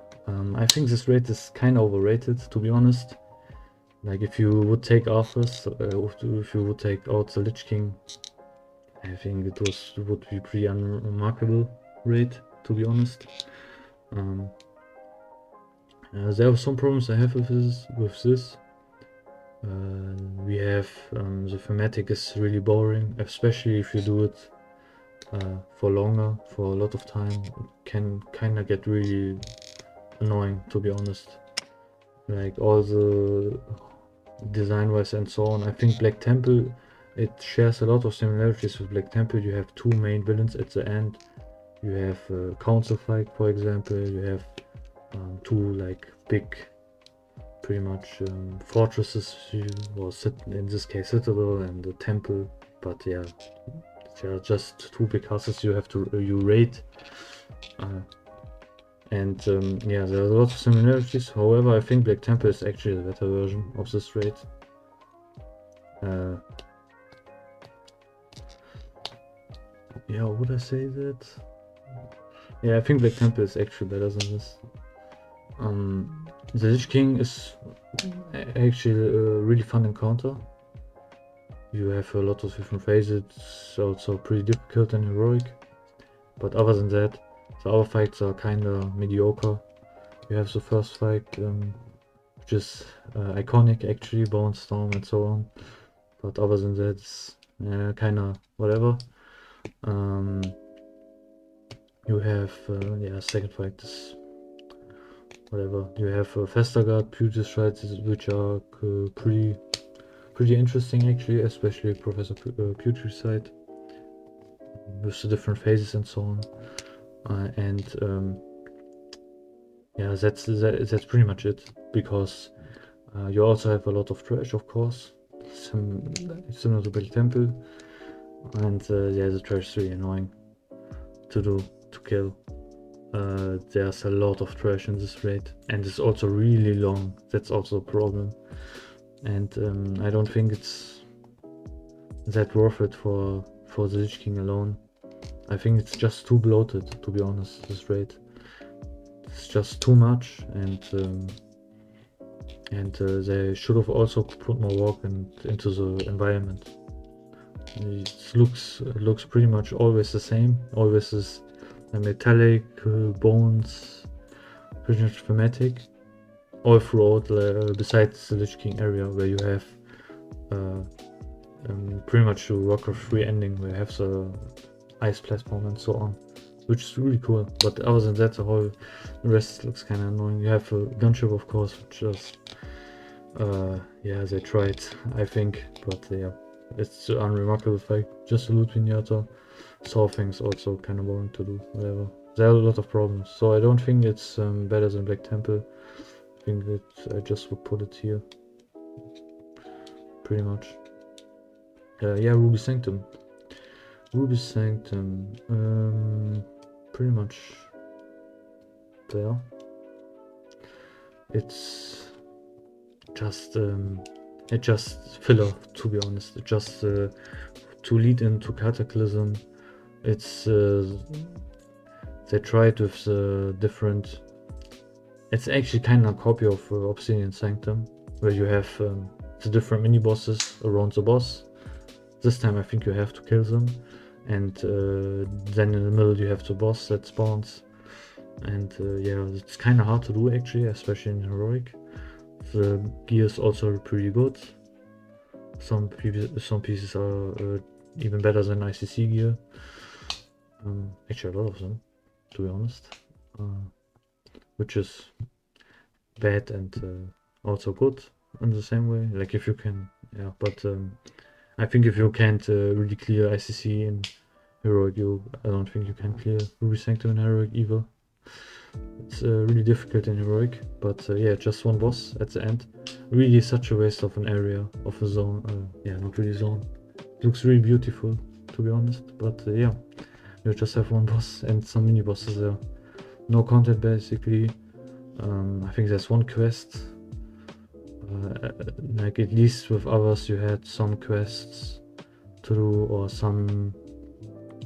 I think this raid is kind of overrated, to be honest. Like if you would take Arthas, if you would take out the Lich King, I think it would be pretty unremarkable raid, to be honest. There are some problems I have with this. We have the thematic is really boring, especially if you do it for longer, for a lot of time. It can kind of get really annoying, to be honest. Like all the design wise and so on. I think Black Temple, it shares a lot of similarities with Black Temple. You have two main villains at the end. You have Council Fight, for example. You have two like big, pretty much fortresses, or in this case Citadel and the Temple. But yeah, there are just two big houses you have to raid. And yeah, there are lots of similarities. However, I think Black Temple is actually the better version of this raid. Yeah, would I say that? Yeah, I think Black Temple is actually better than this. The Lich King is actually a really fun encounter. you have a lot of different phases. It's also pretty difficult in heroic, but other than that, the other fights are kinda mediocre. You have the first fight, which is iconic actually, Bone Storm and so on, but other than that, it's kinda whatever. You have yeah, second fight is whatever. You have Vestergaard, Putride, which are pretty interesting actually, especially Professor Putride with the different phases and so on. Yeah, that's pretty much it, because you also have a lot of trash, of course, similar to Black Temple, and yeah, the trash is really annoying to kill. There's a lot of trash in this raid, and it's also really long. That's also a problem, and I don't think it's that worth it for the Lich King alone. I think it's just too bloated, to be honest, this raid. It's just too much, and they should have also put more work into the environment. It looks pretty much always the same. Always is metallic, bones, pretty much thematic, all throughout, besides the Lich King area, where you have pretty much a Warcraft 3 ending, where you have the ice platform and so on, which is really cool. But other than that, the rest looks kind of annoying. You have a gunship, of course, which just yeah, they tried, I think, but yeah, it's an unremarkable fight. Just a loot vignetta. Saw things also kind of boring to do, whatever. There are a lot of problems, so I don't think it's better than Black Temple. I think that I just would put it here, pretty much. Yeah, Ruby Sanctum. Ruby Sanctum, pretty much there. It's just filler, to be honest. It just to lead into Cataclysm. It's they tried with the different. It's actually kind of a copy of Obsidian Sanctum, where you have the different mini bosses around the boss. This time I think you have to kill them, and then in the middle you have the boss that spawns. And yeah, it's kind of hard to do actually, especially in heroic. The gear is also pretty good. Some pieces are even better than ICC gear. Actually, a lot of them, to be honest, which is bad and also good in the same way. Like if you can, yeah. But I think if you can't really clear ICC in heroic, I don't think you can clear Ruby Sanctum in heroic either. It's really difficult in heroic, but yeah, just one boss at the end. Really such a waste of an area, of a zone. Yeah, not really zone. It looks really beautiful, to be honest, but yeah, you just have one boss and some mini bosses there. No content basically. I think there's one quest. Like at least with others you had some quests to do or some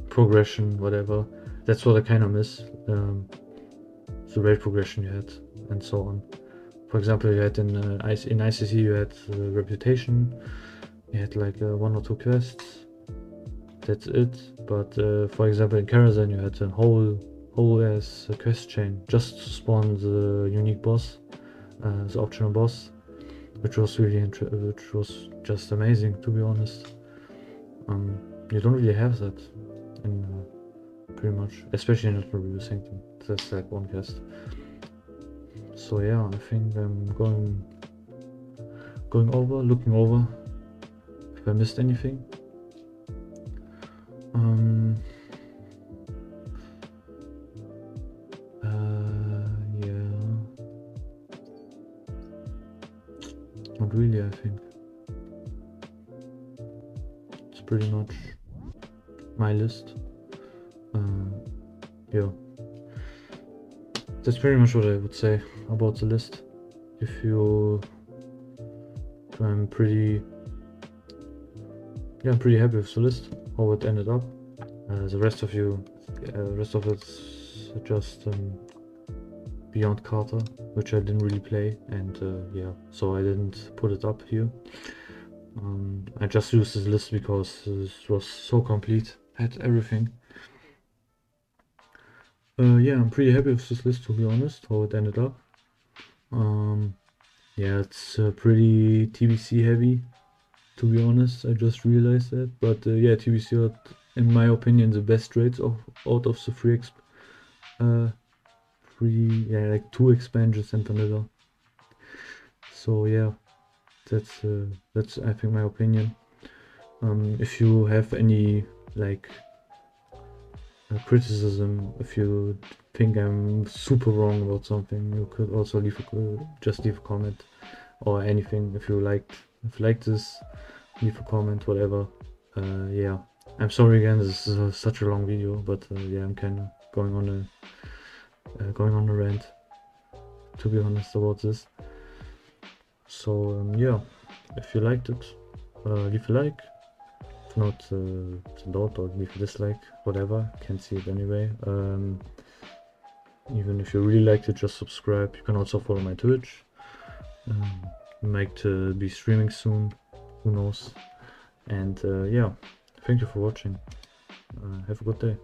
progression, whatever. That's what I kind of miss. The raid progression you had and so on. For example, you had in ICC you had reputation, you had like 1 or 2 quests, that's it. But for example in Karazhan you had a whole ass quest chain just to spawn the unique boss, the optional boss, which was which was just amazing, to be honest. You don't really have that in pretty much, especially in Ruby Sanctum. That's like one quest. So yeah, I think I'm looking over if I missed anything. Yeah, not really. I think it's pretty much my list. Yeah, that's pretty much what I would say about the list. I'm pretty happy with the list, how it ended up. The rest of it's just Beyond Carter, which I didn't really play, and yeah, so I didn't put it up here. I just used this list because this was so complete, had everything. Yeah, I'm pretty happy with this list, to be honest, how it ended up. Yeah, it's pretty TBC heavy, to be honest. I just realized that, but yeah, TBC are, in my opinion, the best trades out of the like 2 expansions and Vanilla. So yeah, that's I think my opinion. If you have any like criticism, if you think I'm super wrong about something, you could also just leave a comment or anything. If you liked this, leave a comment, whatever. Yeah, I'm sorry again, this is such a long video, but yeah, I'm kind of going on a rant, to be honest, about this. So yeah, if you liked it, leave a like. If not, don't, or leave a dislike, whatever, can't see it anyway. Even if you really liked it, just subscribe. You can also follow my Twitch. Might be streaming soon, who knows. And yeah, thank you for watching. Have a good day.